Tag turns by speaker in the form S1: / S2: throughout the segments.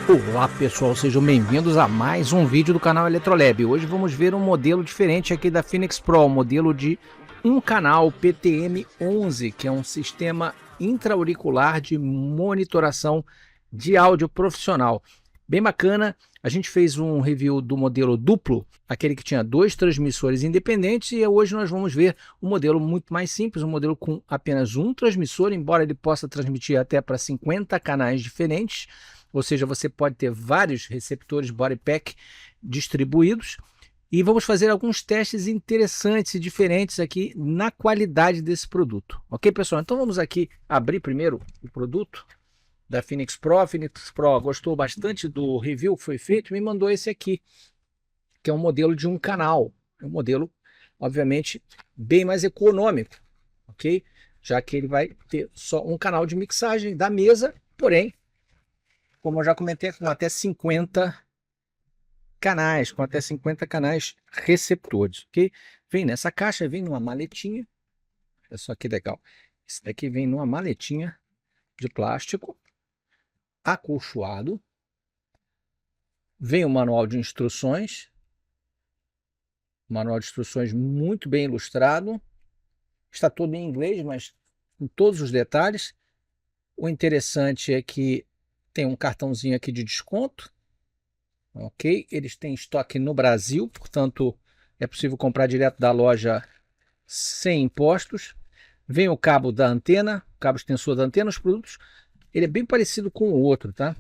S1: Olá pessoal, sejam bem-vindos a mais um vídeo do canal Eletrolab. Hoje vamos ver um modelo diferente aqui da Phoenix Pro, um modelo de um canal PTM11, que é um sistema intra-auricular de monitoração de áudio profissional. Bem bacana, a gente fez um review do modelo duplo, aquele que tinha dois transmissores independentes, e hoje nós vamos ver um modelo muito mais simples, um modelo com apenas um transmissor, embora ele possa transmitir até para 50 canais diferentes. Ou seja, você pode ter vários receptores body pack distribuídos. E vamos fazer alguns testes interessantes e diferentes aqui na qualidade desse produto. Ok, pessoal? Então vamos aqui abrir primeiro o produto da Phoenix Pro. A Phoenix Pro gostou bastante do review que foi feito e me mandou esse aqui, que é um modelo de um canal. É um modelo, obviamente, bem mais econômico, ok? Já que ele vai ter só um canal de mixagem da mesa, porém, como eu já comentei, com até 50 canais, receptores, ok? Vem nessa caixa, vem numa maletinha. Olha só que legal. Esse daqui vem numa maletinha de plástico, acolchoado. Vem o manual de instruções. Manual de instruções muito bem ilustrado. Está todo em inglês, mas com todos os detalhes. O interessante é que tem um cartãozinho aqui de desconto, ok? Eles têm estoque no Brasil, portanto é possível comprar direto da loja sem impostos. Vem o cabo da antena, o cabo extensor da antena. Os produtos, ele é bem parecido com o outro, tá?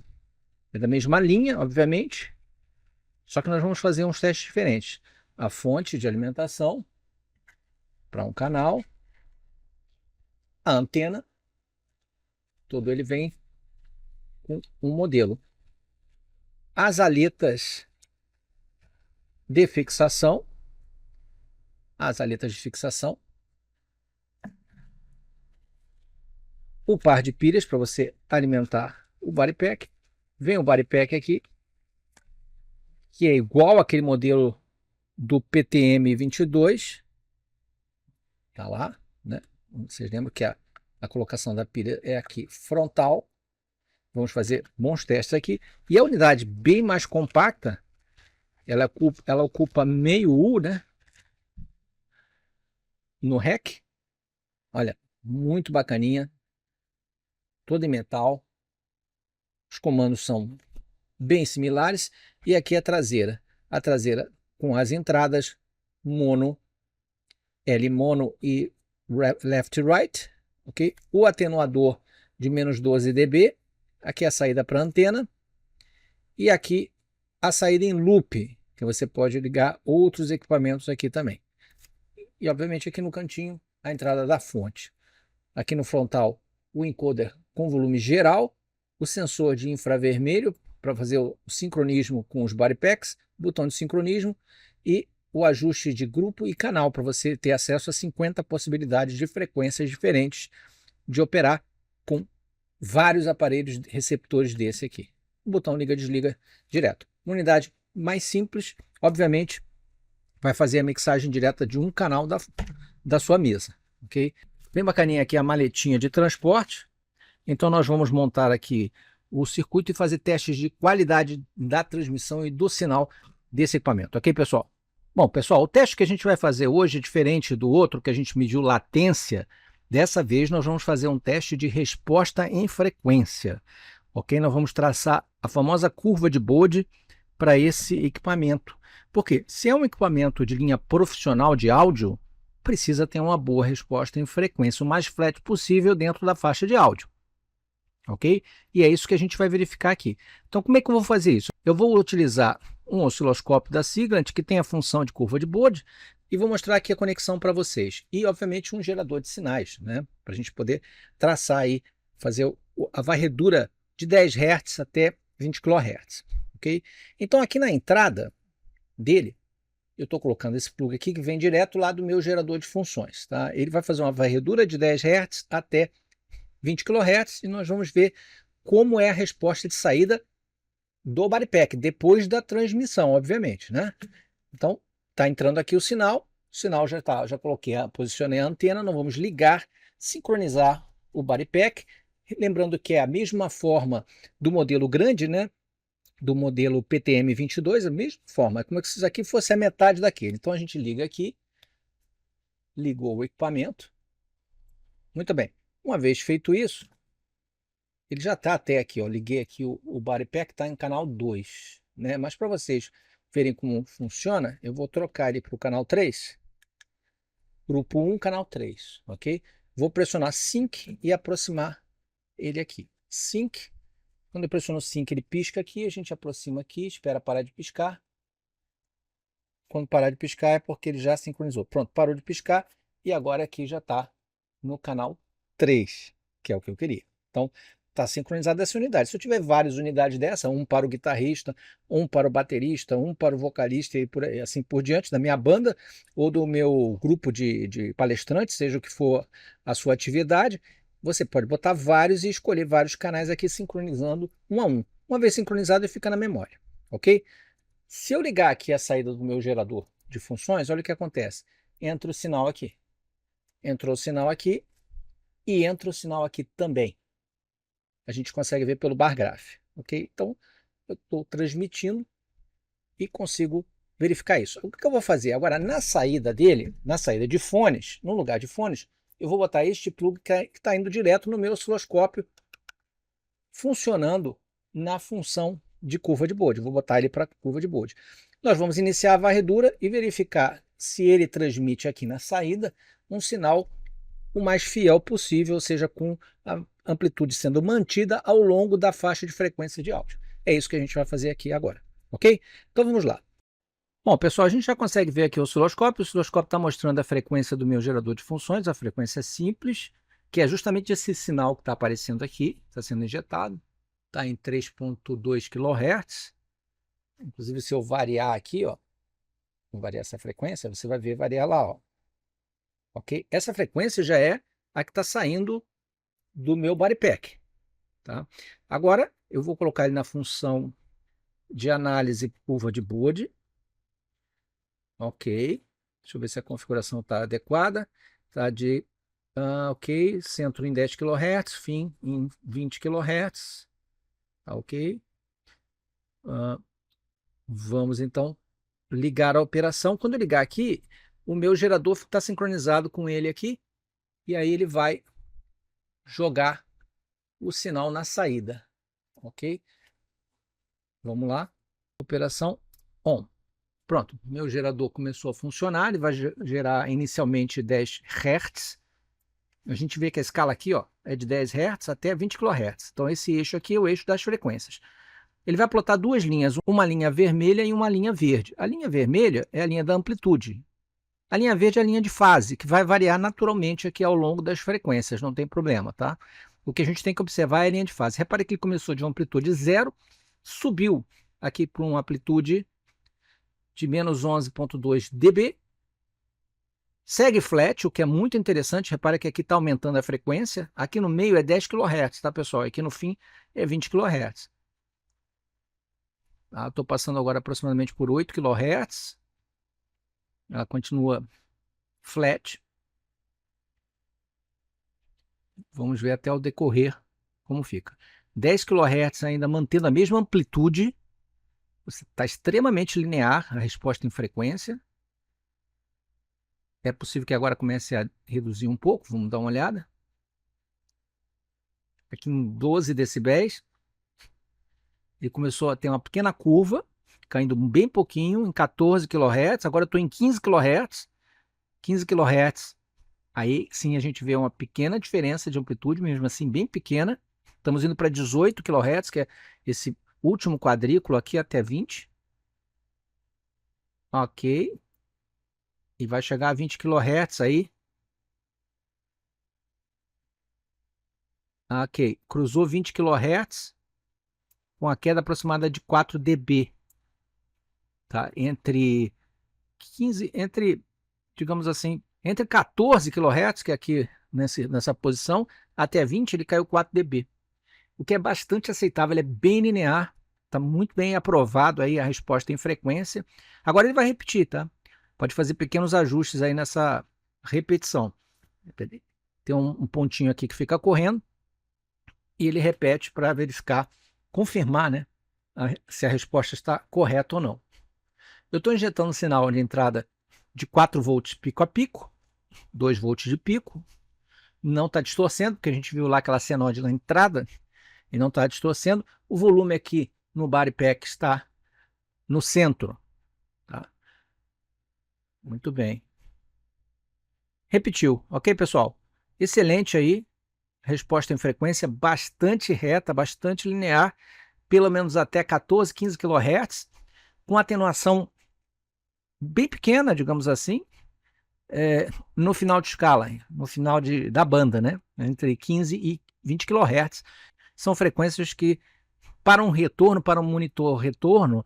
S1: É da mesma linha, obviamente, só que nós vamos fazer uns testes diferentes. A fonte de alimentação para um canal, a antena, todo ele vem com um modelo. As aletas de fixação, o par de pilhas para você alimentar o body pack. Vem o body pack aqui, que é igual aquele modelo do PTM22, tá lá, né? Vocês lembram que a colocação da pilha é aqui frontal. Vamos fazer bons testes aqui. E a unidade bem mais compacta, ela ocupa meio U, né? No REC. Olha, muito bacaninha. Toda em metal. Os comandos são bem similares. E aqui a traseira. A traseira com as entradas mono, L mono e left e right. Okay? O atenuador de menos 12 dB. Aqui a saída para a antena. E aqui a saída em loop, que você pode ligar outros equipamentos aqui também. E obviamente aqui no cantinho a entrada da fonte. Aqui no frontal o encoder com volume geral, o sensor de infravermelho para fazer o sincronismo com os body packs, botão de sincronismo e o ajuste de grupo e canal para você ter acesso a 50 possibilidades de frequências diferentes de operar com vários aparelhos receptores desse aqui. O botão liga-desliga direto. Uma unidade mais simples, obviamente, vai fazer a mixagem direta de um canal da sua mesa, ok? Bem bacaninha aqui a maletinha de transporte. Então nós vamos montar aqui o circuito e fazer testes de qualidade da transmissão e do sinal desse equipamento, ok, pessoal? Bom, pessoal, o teste que a gente vai fazer hoje é diferente do outro, que a gente mediu latência. Dessa vez nós vamos fazer um teste de resposta em frequência, ok? Nós vamos traçar a famosa curva de Bode para esse equipamento. Porque se é um equipamento de linha profissional de áudio, precisa ter uma boa resposta em frequência, o mais flat possível dentro da faixa de áudio, ok? E é isso que a gente vai verificar aqui. Então, como é que eu vou fazer isso? Eu vou utilizar um osciloscópio da Siglent, que tem a função de curva de Bode, e vou mostrar aqui a conexão para vocês. E, obviamente, um gerador de sinais, né? Para a gente poder traçar aí, fazer a varredura de 10 Hz até 20 kHz, ok? Então, aqui na entrada dele, eu estou colocando esse plug aqui que vem direto lá do meu gerador de funções, tá? Ele vai fazer uma varredura de 10 Hz até 20 kHz e nós vamos ver como é a resposta de saída do body pack, depois da transmissão, obviamente, né? Então, está entrando aqui o sinal já está, já coloquei, posicionei a antena, nós vamos ligar, sincronizar o body pack, Lembrando que é a mesma forma do modelo grande, né? Do modelo PTM-22, a mesma forma, é como se isso aqui fosse a metade daquele. Então a gente liga aqui, ligou o equipamento. Muito bem. Uma vez feito isso, ele já está até aqui, ó. Liguei aqui o Body Pack, está em canal 2, né? Mas para vocês verem como funciona, eu vou trocar ele para o canal 3. Grupo 1, canal 3, ok? Vou pressionar Sync e aproximar ele aqui. Sync. Quando eu pressiono Sync, ele pisca aqui, a gente aproxima aqui, espera parar de piscar. Quando parar de piscar é porque ele já sincronizou. Pronto, parou de piscar e agora aqui já está no canal 3, que é o que eu queria. Então, está sincronizada essa unidade. Se eu tiver várias unidades dessa, um para o guitarrista, um para o baterista, um para o vocalista e por aí, assim por diante, da minha banda ou do meu grupo de palestrantes, seja o que for a sua atividade, você pode botar vários e escolher vários canais aqui sincronizando um a um. Uma vez sincronizado, ele fica na memória, ok? Se eu ligar aqui a saída do meu gerador de funções, olha o que acontece. Entra o sinal aqui. Entrou o sinal aqui e entra o sinal aqui também. A gente consegue ver pelo bar graph, ok? Então, eu estou transmitindo e consigo verificar isso. O que eu vou fazer? Agora, na saída dele, na saída de fones, no lugar de fones, eu vou botar este plug que está indo direto no meu osciloscópio, funcionando na função de curva de Bode. Vou botar ele para curva de Bode. Nós vamos iniciar a varredura e verificar se ele transmite aqui na saída um sinal o mais fiel possível, ou seja, com a amplitude sendo mantida ao longo da faixa de frequência de áudio. É isso que a gente vai fazer aqui agora, ok? Então vamos lá. Bom, pessoal, a gente já consegue ver aqui o osciloscópio está mostrando a frequência do meu gerador de funções, a frequência simples, que é justamente esse sinal que está aparecendo aqui, está sendo injetado, está em 3.2 kHz. Inclusive, se eu variar aqui, ó, variar essa frequência, você vai ver variar lá, ó. Ok? Essa frequência já é a que está saindo do meu body pack. Tá? Agora, eu vou colocar ele na função de análise curva de Bode. Ok. Deixa eu ver se a configuração está adequada. Está de, ok, centro em 10 kHz, fim em 20 kHz. Tá, ok. Vamos, então, ligar a operação. Quando eu ligar aqui, o meu gerador está sincronizado com ele aqui. E aí ele vai jogar o sinal na saída, ok? Vamos lá, operação ON. Pronto, meu gerador começou a funcionar, ele vai gerar inicialmente 10 Hz. A gente vê que a escala aqui, ó, é de 10 Hz até 20 kHz. Então esse eixo aqui é o eixo das frequências. Ele vai plotar duas linhas, uma linha vermelha e uma linha verde. A linha vermelha é a linha da amplitude. A linha verde é a linha de fase, que vai variar naturalmente aqui ao longo das frequências, não tem problema, tá? O que a gente tem que observar é a linha de fase. Repare que ele começou de uma amplitude 0, subiu aqui para uma amplitude de menos 11.2 dB, segue flat, o que é muito interessante. Repare que aqui está aumentando a frequência, aqui no meio é 10 kHz, tá, pessoal? Aqui no fim é 20 kHz. Estou passando agora aproximadamente por 8 kHz, ela continua flat. Vamos ver até o decorrer como fica. 10 kHz ainda mantendo a mesma amplitude, você está extremamente linear a resposta em frequência. É possível que agora comece a reduzir um pouco, vamos dar uma olhada. Aqui em 12 decibéis, ele começou a ter uma pequena curva, caindo bem pouquinho, em 14 kHz, agora estou em 15 kHz. 15 kHz, aí sim a gente vê uma pequena diferença de amplitude, mesmo assim bem pequena. Estamos indo para 18 kHz, que é esse último quadrículo aqui até 20. Ok. E vai chegar a 20 kHz aí. Ok. Cruzou 20 kHz com a queda aproximada de 4 dB. Tá? Entre 15, digamos assim, entre 14 kHz, que é aqui nessa posição, até 20 ele caiu 4 dB. O que é bastante aceitável, ele é bem linear, está muito bem aprovado aí a resposta em frequência. Agora ele vai repetir, tá? Pode fazer pequenos ajustes aí nessa repetição. Tem um pontinho aqui que fica correndo. e ele repete para verificar, confirmar, né, se a resposta está correta ou não. Eu estou injetando um sinal de entrada de 4 volts pico a pico, 2 volts de pico, não está distorcendo, porque a gente viu lá aquela senoide na entrada, e não está distorcendo. O volume aqui no body pack está no centro. Tá? Muito bem. Repetiu, ok, pessoal? Excelente aí. Resposta em frequência bastante reta, bastante linear, pelo menos até 14, 15 kHz, com atenuação bem pequena, digamos assim, no final de escala, no final da banda, né? Entre 15 e 20 kHz. São frequências que, para um retorno, para um monitor retorno,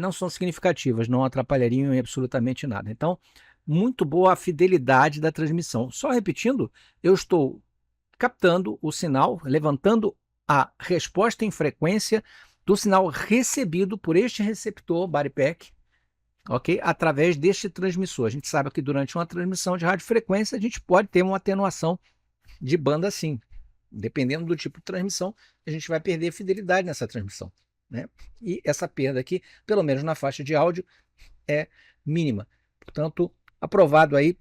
S1: não são significativas, não atrapalhariam em absolutamente nada. Então, muito boa a fidelidade da transmissão. Só repetindo, eu estou captando o sinal, levantando a resposta em frequência do sinal recebido por este receptor body pack, ok? Através deste transmissor. A gente sabe que durante uma transmissão de radiofrequência a gente pode ter uma atenuação de banda sim. Dependendo do tipo de transmissão, a gente vai perder fidelidade nessa transmissão, né? E essa perda aqui, pelo menos na faixa de áudio, é mínima. Portanto, aprovado aí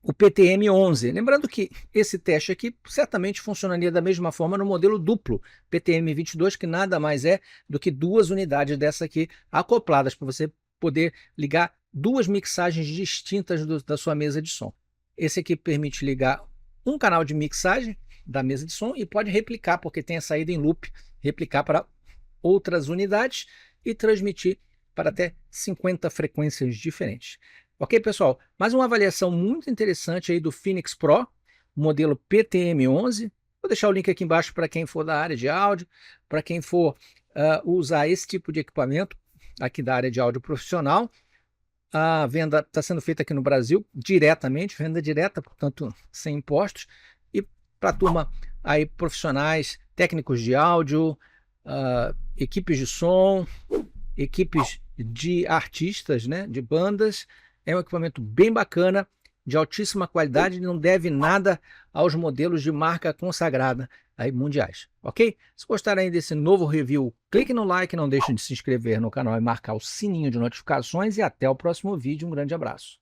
S1: o PTM11. Lembrando que esse teste aqui certamente funcionaria da mesma forma no modelo duplo PTM22, que nada mais é do que 2 unidades dessa aqui acopladas para você poder ligar 2 mixagens distintas da sua mesa de som. Esse aqui permite ligar um canal de mixagem da mesa de som e pode replicar, porque tem a saída em loop, replicar para outras unidades e transmitir para até 50 frequências diferentes. Ok, pessoal? Mais uma avaliação muito interessante aí do Phoenix Pro, modelo PTM11. Vou deixar o link aqui embaixo para quem for da área de áudio, para quem for usar esse tipo de equipamento aqui da área de áudio profissional. A venda está sendo feita aqui no Brasil diretamente, venda direta, portanto, sem impostos. E para a turma aí, profissionais, técnicos de áudio, equipes de som, equipes de artistas, né, de bandas, é um equipamento bem bacana, de altíssima qualidade, não deve nada aos modelos de marca consagrada aí mundiais, ok? Se gostarem desse novo review, clique no like, não deixem de se inscrever no canal e marcar o sininho de notificações e até o próximo vídeo. Um grande abraço.